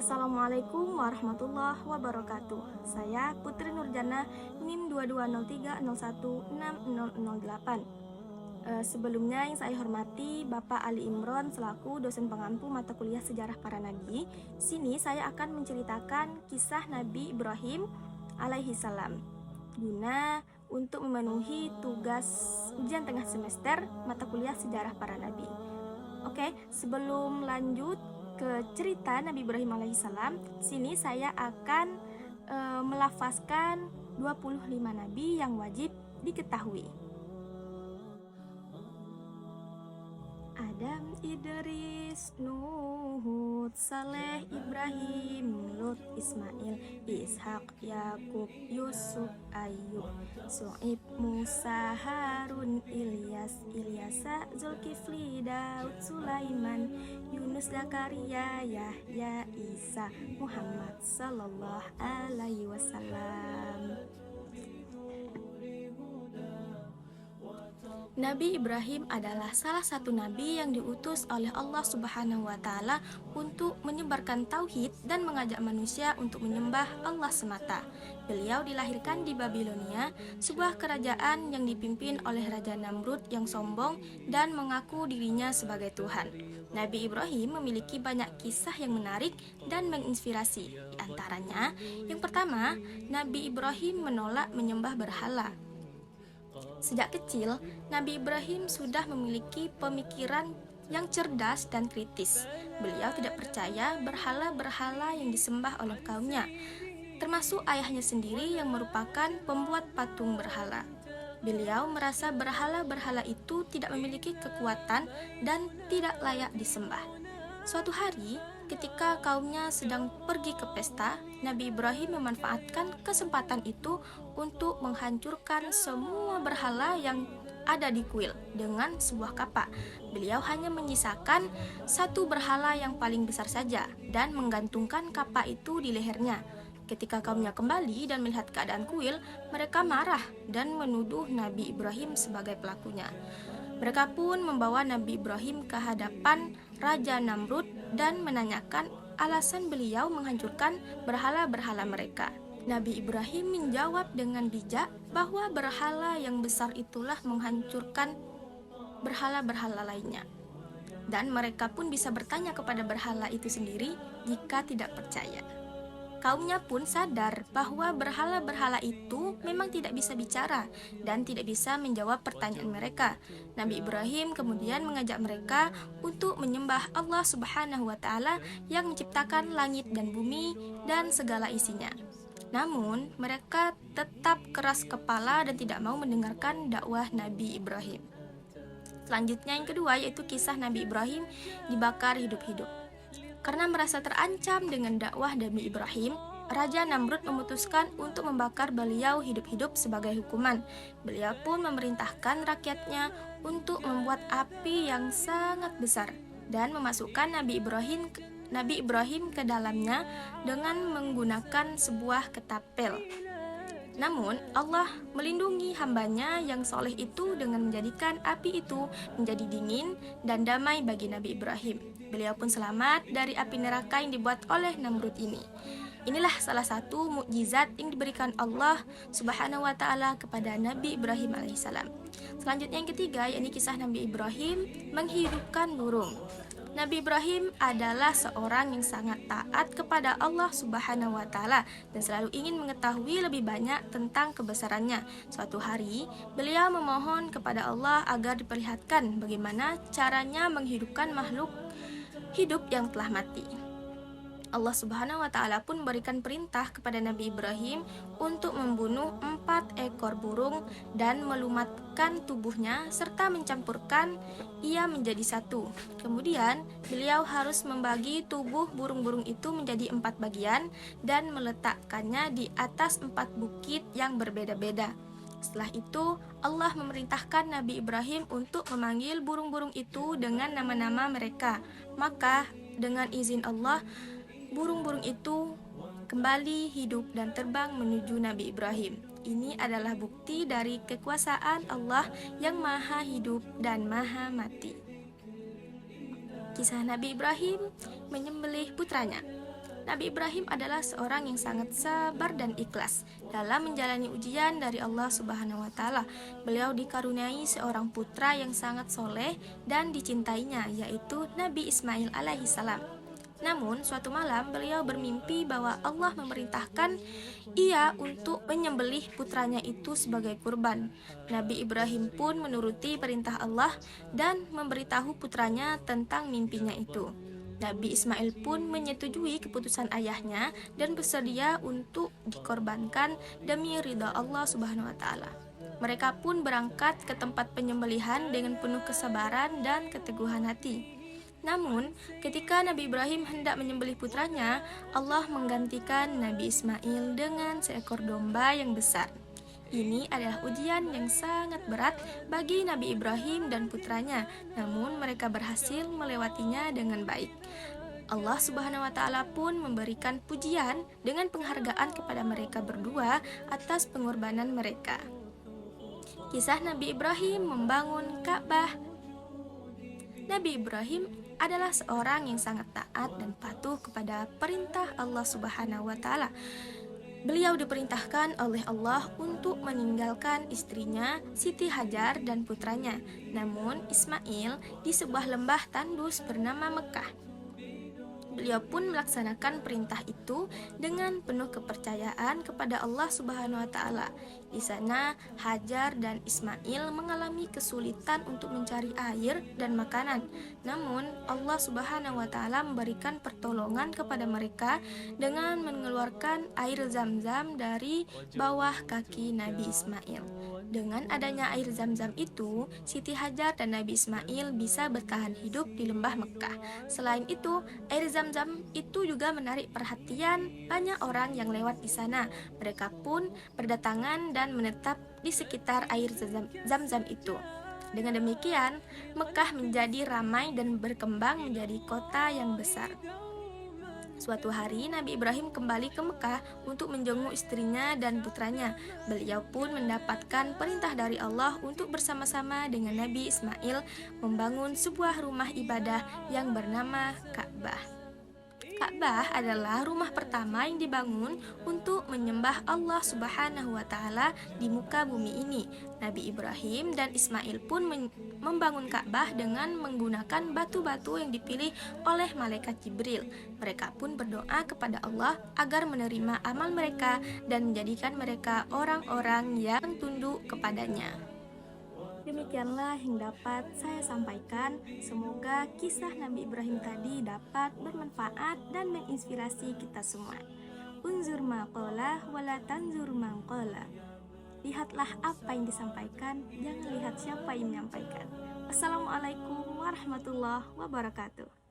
Assalamualaikum warahmatullahi wabarakatuh. Saya Putri Nurjana, NIM 2203016008. Sebelumnya yang saya hormati Bapak Ali Imron selaku dosen pengampu mata kuliah Sejarah Para Nabi. Sini saya akan menceritakan kisah Nabi Ibrahim alaihi salam guna untuk memenuhi tugas ujian tengah semester mata kuliah Sejarah Para Nabi. Oke, sebelum lanjut ke cerita Nabi Ibrahim alaihissalam, sini saya akan melafazkan 25 nabi yang wajib diketahui. Adam, Idris, Nuh, Hud, Saleh, Ibrahim, Lut, Ismail, Ishak, Yakub, Yusuf, Ayub, Su'ib, Musa, Harun, Ilyas, Ilyasa, Zulkifli, Daud, Sulaiman, Yunus, Zakaria, Yahya, Isa, Muhammad sallallahu alaihi wasallam. Nabi Ibrahim adalah salah satu nabi yang diutus oleh Allah Subhanahu wa Ta'ala untuk menyebarkan tauhid dan mengajak manusia untuk menyembah Allah semata. Beliau dilahirkan di Babilonia, sebuah kerajaan yang dipimpin oleh Raja Namrud yang sombong dan mengaku dirinya sebagai Tuhan. Nabi Ibrahim memiliki banyak kisah yang menarik dan menginspirasi. Di antaranya, yang pertama, Nabi Ibrahim menolak menyembah berhala. Sejak kecil, Nabi Ibrahim sudah memiliki pemikiran yang cerdas dan kritis. Beliau tidak percaya berhala-berhala yang disembah oleh kaumnya, termasuk ayahnya sendiri yang merupakan pembuat patung berhala. Beliau merasa berhala-berhala itu tidak memiliki kekuatan dan tidak layak disembah. Suatu hari, ketika kaumnya sedang pergi ke pesta, Nabi Ibrahim memanfaatkan kesempatan itu untuk menghancurkan semua berhala yang ada di kuil dengan sebuah kapak. Beliau hanya menyisakan satu berhala yang paling besar saja dan menggantungkan kapak itu di lehernya. Ketika kaumnya kembali dan melihat keadaan kuil, mereka marah dan menuduh Nabi Ibrahim sebagai pelakunya. Mereka pun membawa Nabi Ibrahim ke hadapan Raja Namrud dan menanyakan alasan beliau menghancurkan berhala-berhala mereka. Nabi Ibrahim menjawab dengan bijak bahwa berhala yang besar itulah menghancurkan berhala-berhala lainnya. Dan mereka pun bisa bertanya kepada berhala itu sendiri jika tidak percaya. Kaumnya pun sadar bahwa berhala-berhala itu memang tidak bisa bicara dan tidak bisa menjawab pertanyaan mereka. Nabi Ibrahim kemudian mengajak mereka untuk menyembah Allah Subhanahu wa Ta'ala yang menciptakan langit dan bumi dan segala isinya. Namun, mereka tetap keras kepala dan tidak mau mendengarkan dakwah Nabi Ibrahim. Selanjutnya yang kedua yaitu kisah Nabi Ibrahim dibakar hidup-hidup. Karena merasa terancam dengan dakwah Nabi Ibrahim, Raja Namrud memutuskan untuk membakar beliau hidup-hidup sebagai hukuman. Beliau pun memerintahkan rakyatnya untuk membuat api yang sangat besar dan memasukkan Nabi Ibrahim ke dalamnya dengan menggunakan sebuah ketapel. Namun, Allah melindungi hambanya yang soleh itu dengan menjadikan api itu menjadi dingin dan damai bagi Nabi Ibrahim. Beliau pun selamat dari api neraka yang dibuat oleh Namrud ini. Inilah salah satu mukjizat yang diberikan Allah Subhanahu wa Ta'ala kepada Nabi Ibrahim alaihissalam. Selanjutnya yang ketiga, yakni kisah Nabi Ibrahim menghidupkan burung. Nabi Ibrahim adalah seorang yang sangat taat kepada Allah Subhanahu wa Ta'ala dan selalu ingin mengetahui lebih banyak tentang kebesarannya. Suatu hari, beliau memohon kepada Allah agar diperlihatkan bagaimana caranya menghidupkan makhluk hidup yang telah mati. Allah Subhanahu wa Ta'ala pun memberikan perintah kepada Nabi Ibrahim untuk membunuh 4 ekor burung dan melumatkan tubuhnya serta mencampurkan ia menjadi satu. Kemudian beliau harus membagi tubuh burung-burung itu menjadi 4 bagian dan meletakkannya di atas 4 bukit yang berbeda-beda. Setelah itu Allah memerintahkan Nabi Ibrahim untuk memanggil burung-burung itu dengan nama-nama mereka. Maka dengan izin Allah, burung-burung itu kembali hidup dan terbang menuju Nabi Ibrahim. Ini adalah bukti dari kekuasaan Allah yang maha hidup dan maha mati. Kisah Nabi Ibrahim menyembelih putranya. Nabi Ibrahim adalah seorang yang sangat sabar dan ikhlas dalam menjalani ujian dari Allah Subhanahu wa taala. Beliau dikaruniai seorang putra yang sangat soleh dan dicintainya, yaitu Nabi Ismail alaihi salam. Namun, suatu malam beliau bermimpi bahwa Allah memerintahkan ia untuk menyembelih putranya itu sebagai kurban. Nabi Ibrahim pun menuruti perintah Allah dan memberitahu putranya tentang mimpinya itu. Nabi Ismail pun menyetujui keputusan ayahnya dan bersedia untuk dikorbankan demi ridha Allah Subhanahu wa taala. Mereka pun berangkat ke tempat penyembelihan dengan penuh kesabaran dan keteguhan hati. Namun, ketika Nabi Ibrahim hendak menyembelih putranya, Allah menggantikan Nabi Ismail dengan seekor domba yang besar. Ini adalah ujian yang sangat berat bagi Nabi Ibrahim dan putranya, namun mereka berhasil melewatinya dengan baik. Allah Subhanahu wa taala pun memberikan pujian dengan penghargaan kepada mereka berdua atas pengorbanan mereka. Kisah Nabi Ibrahim membangun Ka'bah. Nabi Ibrahim adalah seorang yang sangat taat dan patuh kepada perintah Allah Subhanahu wa taala. Beliau diperintahkan oleh Allah untuk meninggalkan istrinya Siti Hajar dan putranya, namun Ismail di sebuah lembah tandus bernama Mekah. Beliau pun melaksanakan perintah itu dengan penuh kepercayaan kepada Allah Subhanahu wa taala. Di sana Hajar dan Ismail mengalami kesulitan untuk mencari air dan makanan. Namun Allah Subhanahu wa taala memberikan pertolongan kepada mereka dengan mengeluarkan air Zam-Zam dari bawah kaki Nabi Ismail. Dengan adanya air Zam-Zam itu, Siti Hajar dan Nabi Ismail bisa bertahan hidup di lembah Mekah. Selain itu, air Zam-Zam itu juga menarik perhatian banyak orang yang lewat di sana. Mereka pun berdatangan dan menetap di sekitar air Zam-Zam itu. Dengan demikian, Mekah menjadi ramai dan berkembang menjadi kota yang besar. Suatu hari Nabi Ibrahim kembali ke Mekah untuk menjenguk istrinya dan putranya. Beliau pun mendapatkan perintah dari Allah untuk bersama-sama dengan Nabi Ismail membangun sebuah rumah ibadah yang bernama Ka'bah. Ka'bah adalah rumah pertama yang dibangun untuk menyembah Allah Subhanahu wa taala di muka bumi ini. Nabi Ibrahim dan Ismail pun membangun Ka'bah dengan menggunakan batu-batu yang dipilih oleh malaikat Jibril. Mereka pun berdoa kepada Allah agar menerima amal mereka dan menjadikan mereka orang-orang yang tunduk kepadanya. Demikianlah yang dapat saya sampaikan. Semoga kisah Nabi Ibrahim tadi dapat bermanfaat dan menginspirasi kita semua. Unzur maqala wala tanzur maqala. Lihatlah apa yang disampaikan, jangan lihat siapa yang menyampaikan. Wassalamualaikum warahmatullahi wabarakatuh.